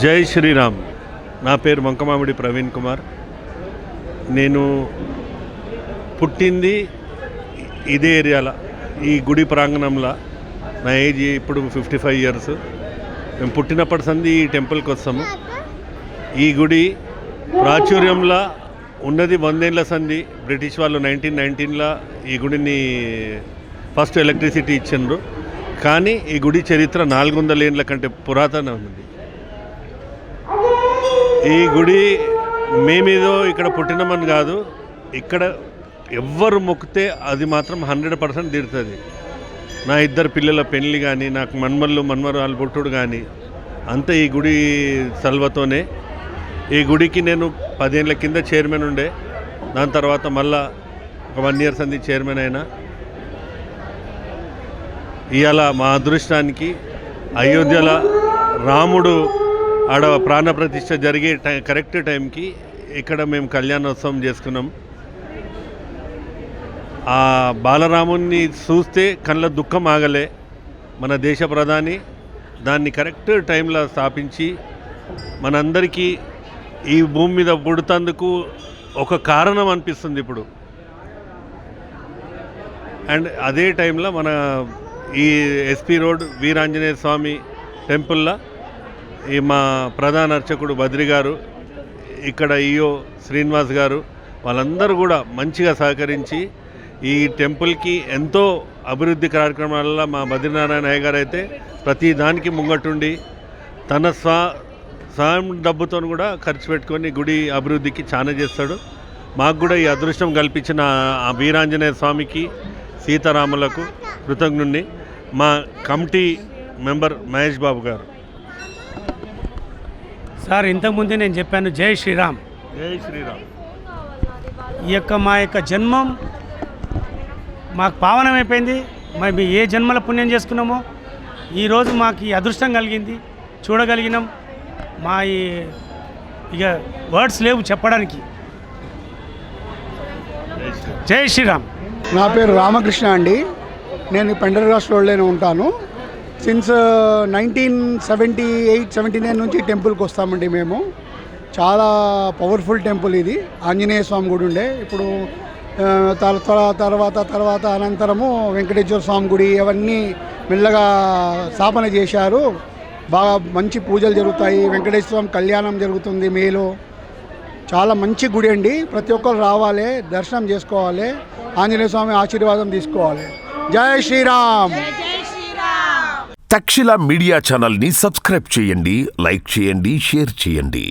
జై శ్రీరామ్. నా పేరు వంకమామిడి ప్రవీణ్ కుమార్. నేను పుట్టింది ఇదే ఏరియాలో, ఈ గుడి ప్రాంగణంలో. నా ఏజ్ ఇప్పుడు 55 years. మేము పుట్టినప్పటి సంది ఈ టెంపుల్కి వస్తాము. ఈ గుడి ప్రాచుర్యంలో ఉన్నది 100 ఏళ్ల సంది. బ్రిటిష్ వాళ్ళు 1919లో ఈ గుడిని ఫస్ట్ ఎలక్ట్రిసిటీ ఇచ్చిండ్రు. కానీ ఈ గుడి చరిత్ర 400 ఏళ్ళ కంటే పురాతన ఉంది. ఈ గుడి మేమేదో ఇక్కడ పుట్టినామని కాదు, ఇక్కడ ఎవ్వరు మొక్కితే అది మాత్రం 100% తీరుతుంది. నా 2 పిల్లల పెళ్ళి కానీ, నాకు మన్మరాలు పుట్టుడు కానీ అంతా ఈ గుడి సల్వతోనే. ఈ గుడికి నేను 10 ఏళ్ళ కింద చైర్మన్ ఉండే. దాని తర్వాత మళ్ళా ఒక 1 year సంది చైర్మన్ అయినా. ఇవాళ మా అదృష్టానికి అయోధ్యలో రాముడు ఆడ ప్రాణప్రతిష్ఠ జరిగే కరెక్ట్ టైంకి ఇక్కడ మేము కళ్యాణోత్సవం చేసుకున్నాం. ఆ బాలరాముని చూస్తే కళ్ళ దుఃఖం ఆగలే. మన దేశ ప్రధాని దాన్ని కరెక్ట్ టైంలో స్థాపించి మనందరికీ ఈ భూమి మీద పుడుతందుకు ఒక కారణం అనిపిస్తుంది ఇప్పుడు. అండ్ అదే టైంలో మన ఈ ఎస్పీ రోడ్ వీరాంజనేయ స్వామి టెంపుల్లో ఈ మా ప్రధాన అర్చకుడు బద్రి గారు, ఇక్కడ ఈయో శ్రీనివాస్ గారు, వాళ్ళందరూ కూడా మంచిగా సహకరించి ఈ టెంపుల్కి ఎంతో అభివృద్ధి కార్యక్రమాలలో మా బద్రీనారాయణ అయ్య గారు అయితే ప్రతి దానికి ముంగటుండి తన స్వయం డబ్బుతో కూడా ఖర్చు పెట్టుకొని గుడి అభివృద్ధికి చాలా చేస్తాడు. మాకు కూడా ఈ అదృష్టం కల్పించిన ఆ వీరాంజనేయ స్వామికి, సీతారాములకు కృతజ్ఞుణ్ణి. మా కమిటీ మెంబర్ మహేష్ బాబు గారు. సార్, ఇంతకుముందే నేను చెప్పాను, జై శ్రీరామ్. జై శ్రీరామ్. మా యొక్క జన్మం మాకు పావనమైపోయింది. మరి ఏ జన్మల పుణ్యం చేసుకున్నామో ఈరోజు మాకు ఈ అదృష్టం కలిగింది, చూడగలిగినాం. మా ఇక వర్డ్స్ లేవు చెప్పడానికి. జై శ్రీరామ్. నా పేరు రామకృష్ణ అండి. నేను పెండర్గాస్ రోడ్లోనే ఉంటాను. సిన్స్ 1978-79 నుంచి టెంపుల్కి వస్తామండి మేము. చాలా పవర్ఫుల్ టెంపుల్ ఇది. ఆంజనేయ స్వామి గుడి ఉండే. ఇప్పుడు తర్వాత అనంతరము వెంకటేశ్వర స్వామి గుడి అవన్నీ మెల్లగా స్థాపన చేశారు. బాగా మంచి పూజలు జరుగుతాయి. వెంకటేశ్వర స్వామి కళ్యాణం జరుగుతుంది మేలో. చాలా మంచి గుడి అండి. ప్రతి ఒక్కరు రావాలి, దర్శనం చేసుకోవాలి, ఆంజనేయ స్వామి ఆశీర్వాదం తీసుకోవాలి. జై శ్రీరామ్. తక్షిల మీడియా ఛానల్ని సబ్స్క్రైబ్ చేయండి, లైక్ చేయండి, షేర్ చేయండి.